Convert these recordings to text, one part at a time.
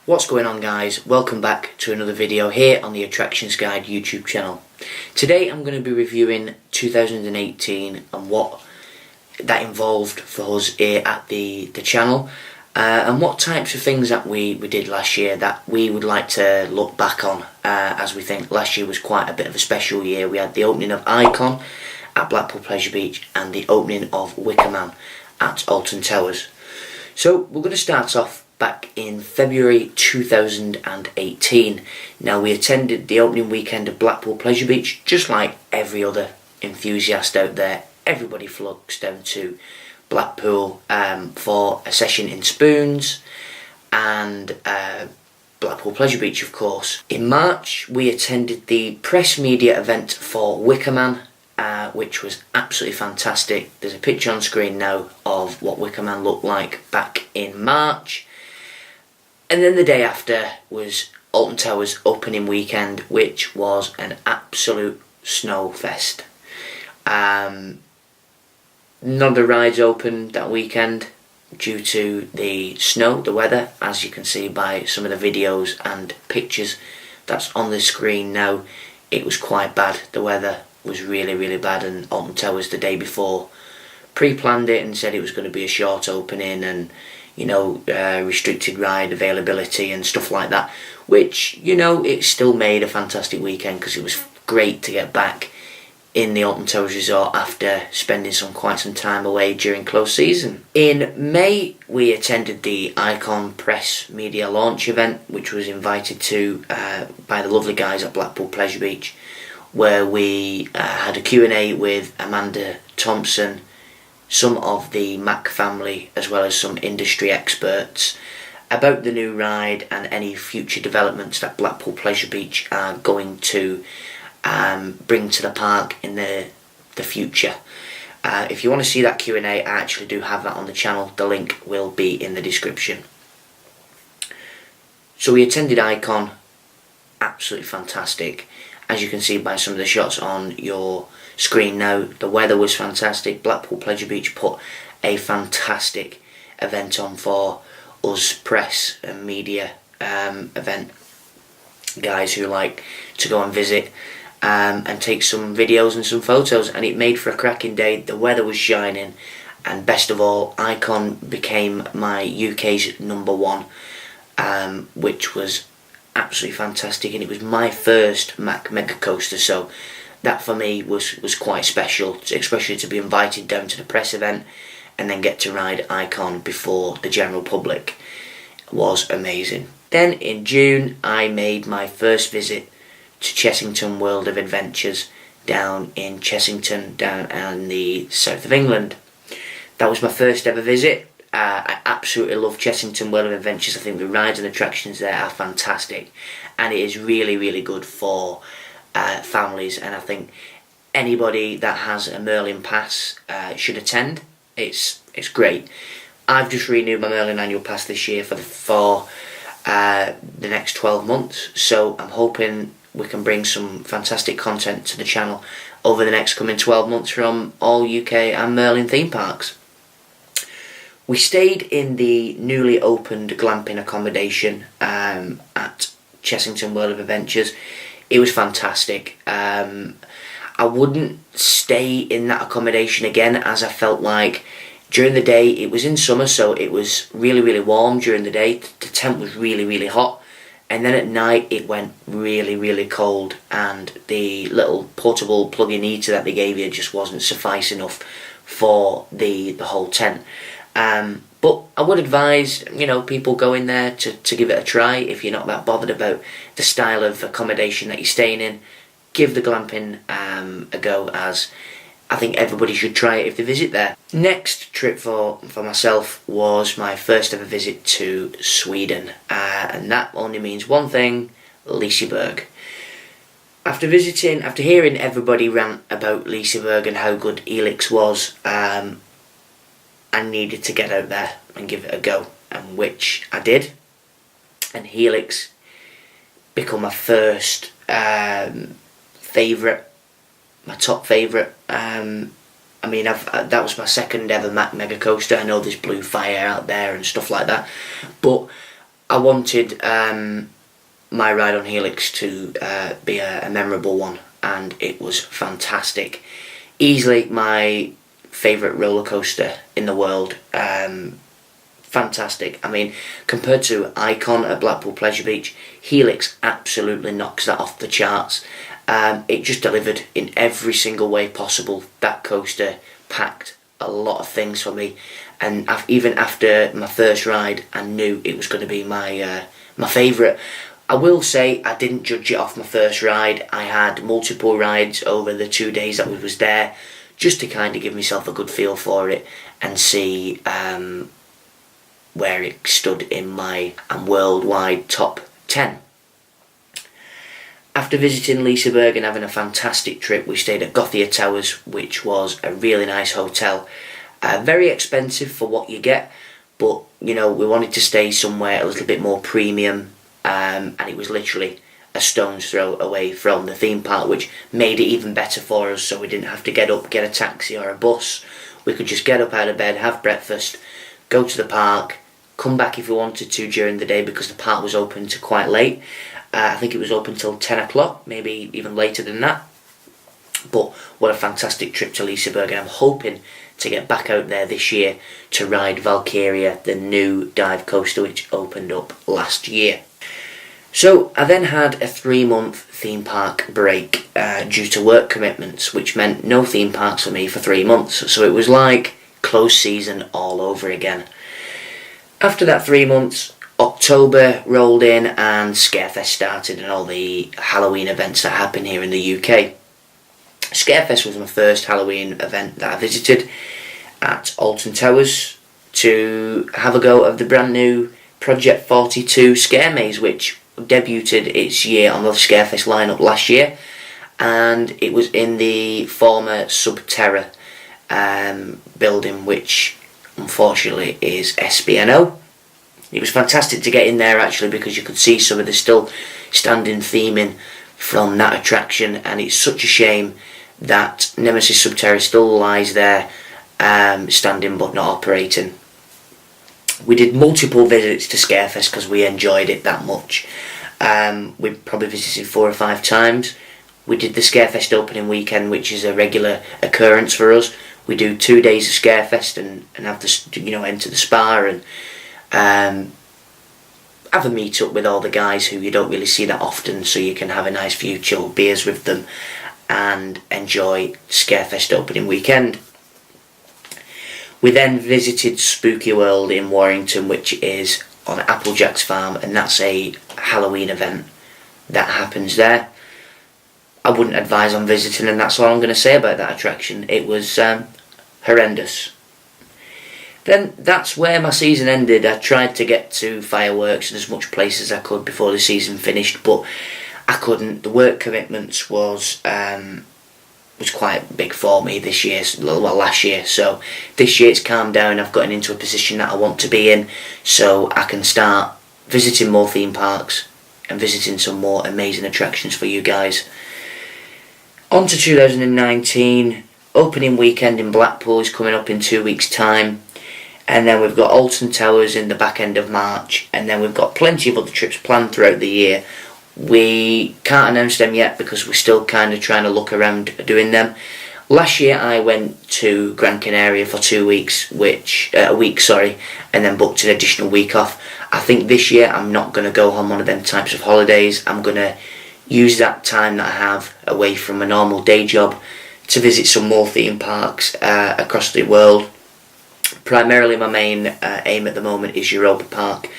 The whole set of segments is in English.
What's going on, guys? Welcome back to another video here on the Attractions Guide YouTube channel. Today I'm going to be reviewing 2018 and what that involved for us here at the channel, and what types of things that we did last year that we would like to look back on, as we think last year was quite a bit of a special year. We had the opening of Icon at Blackpool Pleasure Beach and the opening of Wicker at Alton Towers. So we're going to start off back in February 2018. Now, we attended the opening weekend of Blackpool Pleasure Beach just like every other enthusiast out there. Everybody flocks down to Blackpool for a session in Spoons and Blackpool Pleasure Beach, of course. In March we attended the press media event for Wicker which was absolutely fantastic. There's a picture on screen now of what Wicker looked like back in March. And then the day after was Alton Towers opening weekend, which was an absolute snow fest. None of the rides opened that weekend due to the snow, the weather, as you can see by some of the videos and pictures that's on the screen now. It was quite bad. The weather was really bad, and Alton Towers the day before pre-planned it and said it was going to be a short opening and, you know, restricted ride availability and stuff like that, which, you know, it still made a fantastic weekend because it was great to get back in the Alton Towers Resort after spending quite some time away during close season. In May we attended the Icon Press Media Launch event, which was invited to by the lovely guys at Blackpool Pleasure Beach, where we had a Q&A with Amanda Thompson, some of the Mac family, as well as some industry experts about the new ride and any future developments that Blackpool Pleasure Beach are going to bring to the park in the future. If you want to see that Q&A, I actually do have that on the channel. The link will be in the description. So we attended Icon, absolutely fantastic. As you can see by some of the shots on your screen now, the weather was fantastic. Blackpool Pleasure Beach put a fantastic event on for us press and media event guys who like to go and visit and take some videos and some photos, and it made for a cracking day. The weather was shining, and best of all, Icon became my UK's #1, which was absolutely fantastic, and it was my first Mac Mega Coaster, so that for me was quite special, especially to be invited down to the press event and then get to ride Icon before the general public. It was amazing. Then in June I made my first visit to Chessington World of Adventures down in Chessington, down in the south of England. That was my first ever visit. I absolutely love Chessington World of Adventures. I think the rides and attractions there are fantastic, and it is really good for families, and I think anybody that has a Merlin pass should attend. It's great. I've just renewed my Merlin annual pass this year for the next 12 months, so I'm hoping we can bring some fantastic content to the channel over the next coming 12 months from all UK and Merlin theme parks. We stayed in the newly opened glamping accommodation at Chessington World of Adventures. It was fantastic. I wouldn't stay in that accommodation again, as I felt like during the day, it was in summer, so it was really warm during the day. The tent was really hot, and then at night it went really cold, and the little portable plug-in heater that they gave you just wasn't suffice enough for the whole tent. But I would advise, you know, people go in there to give it a try if you're not that bothered about the style of accommodation that you're staying in. Give the glamping a go, as I think everybody should try it if they visit there. Next trip for myself was my first ever visit to Sweden, and that only means one thing: Liseberg. After hearing everybody rant about Liseberg and how good Helix was, I needed to get out there and give it a go, and which I did. And Helix become my first favourite, my top favourite. I mean, that was my second ever Mac Mega Coaster. I know there's Blue Fire out there and stuff like that, but I wanted my ride on Helix to be a memorable one, and it was fantastic. Easily my favourite roller coaster in the world. Fantastic. I mean, compared to Icon at Blackpool Pleasure Beach, Helix absolutely knocks that off the charts. It just delivered in every single way possible. That coaster packed a lot of things for me, and even after my first ride, I knew it was going to be my favourite. I will say I didn't judge it off my first ride. I had multiple rides over the 2 days that we was there, just to kind of give myself a good feel for it and see where it stood in my worldwide top 10. After visiting Liseberg and having a fantastic trip, we stayed at Gothia Towers, which was a really nice hotel. Very expensive for what you get, but you know, we wanted to stay somewhere a little bit more premium, and it was literally a stone's throw away from the theme park, which made it even better for us, so we didn't have to get up, get a taxi or a bus. We could just get up out of bed, have breakfast, go to the park, come back if we wanted to during the day, because the park was open to quite late. I think it was open till 10 o'clock, maybe even later than that. But what a fantastic trip to Liseberg, and I'm hoping to get back out there this year to ride Valkyria, the new dive coaster which opened up last year. So I then had a 3-month theme park break due to work commitments, which meant no theme parks for me for 3 months. So it was like closed season all over again. After that 3 months, October rolled in and Scarefest started and all the Halloween events that happen here in the UK. Scarefest was my first Halloween event that I visited at Alton Towers to have a go of the brand new Project 42 Scare Maze, which debuted its year on the Scarefest lineup last year, and it was in the former Subterra building, which unfortunately is SBNO. It was fantastic to get in there actually, because you could see some of the still standing theming from that attraction, and it's such a shame that Nemesis Subterra still lies there standing but not operating. We did multiple visits to Scarefest because we enjoyed it that much. We probably visited 4 or 5 times. We did the Scarefest opening weekend, which is a regular occurrence for us. We do 2 days of Scarefest and have to, you know, enter the spa and have a meet up with all the guys who you don't really see that often, so you can have a nice few chilled beers with them and enjoy Scarefest opening weekend. We then visited Spooky World in Warrington, which is on Applejack's Farm, and that's a Halloween event that happens there. I wouldn't advise on visiting, and that's all I'm going to say about that attraction. It was horrendous. Then that's where my season ended. I tried to get to fireworks and as much place as I could before the season finished, but I couldn't. The work commitments was quite big for me this year, well, last year. So this year it's calmed down. I've gotten into a position that I want to be in, so I can start visiting more theme parks and visiting some more amazing attractions for you guys. On to 2019. Opening weekend in Blackpool is coming up in 2 weeks' time. And then we've got Alton Towers in the back end of March. And then we've got plenty of other trips planned throughout the year. We can't announce them yet because we're still kind of trying to look around doing them. Last year I went to Gran Canaria for 2 weeks, and then booked an additional week off. I think this year I'm not going to go on one of them types of holidays. I'm going to use that time that I have away from a normal day job to visit some more theme parks across the world. Primarily my main aim at the moment is Europa Park.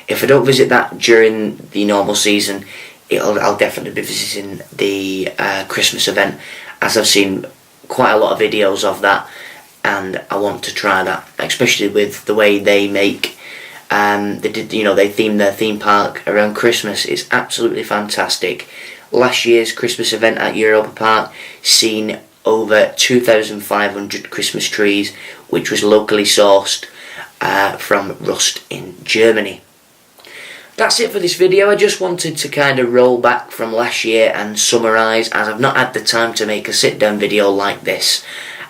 If I don't visit that during the normal season, I'll definitely be visiting the Christmas event, as I've seen quite a lot of videos of that, and I want to try that, especially with the way they make they theme their theme park around Christmas. It's absolutely fantastic. Last year's Christmas event at Europa Park seen over 2,500 Christmas trees, which was locally sourced from Rust in Germany. That's it for this video. I just wanted to kind of roll back from last year and summarise, as I've not had the time to make a sit down video like this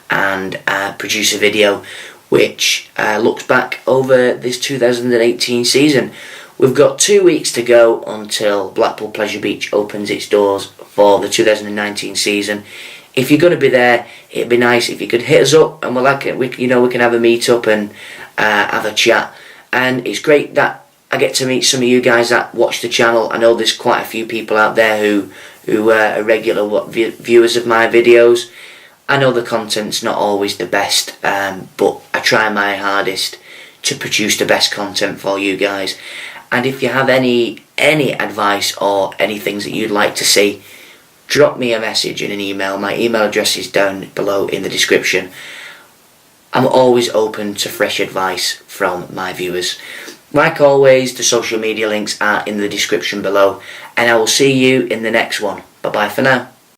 and produce a video which looks back over this 2018 season. We've got 2 weeks to go until Blackpool Pleasure Beach opens its doors for the 2019 season. If you're going to be there, it'd be nice if you could hit us up, and we can have a meet up and have a chat. And it's great that I get to meet some of you guys that watch the channel. I know there's quite a few people out there who are regular viewers of my videos. I know the content's not always the best, but I try my hardest to produce the best content for you guys. And if you have any advice or any things that you'd like to see, drop me a message in an email. My email address is down below in the description. I'm always open to fresh advice from my viewers. Like always, the social media links are in the description below, and I will see you in the next one. Bye bye for now.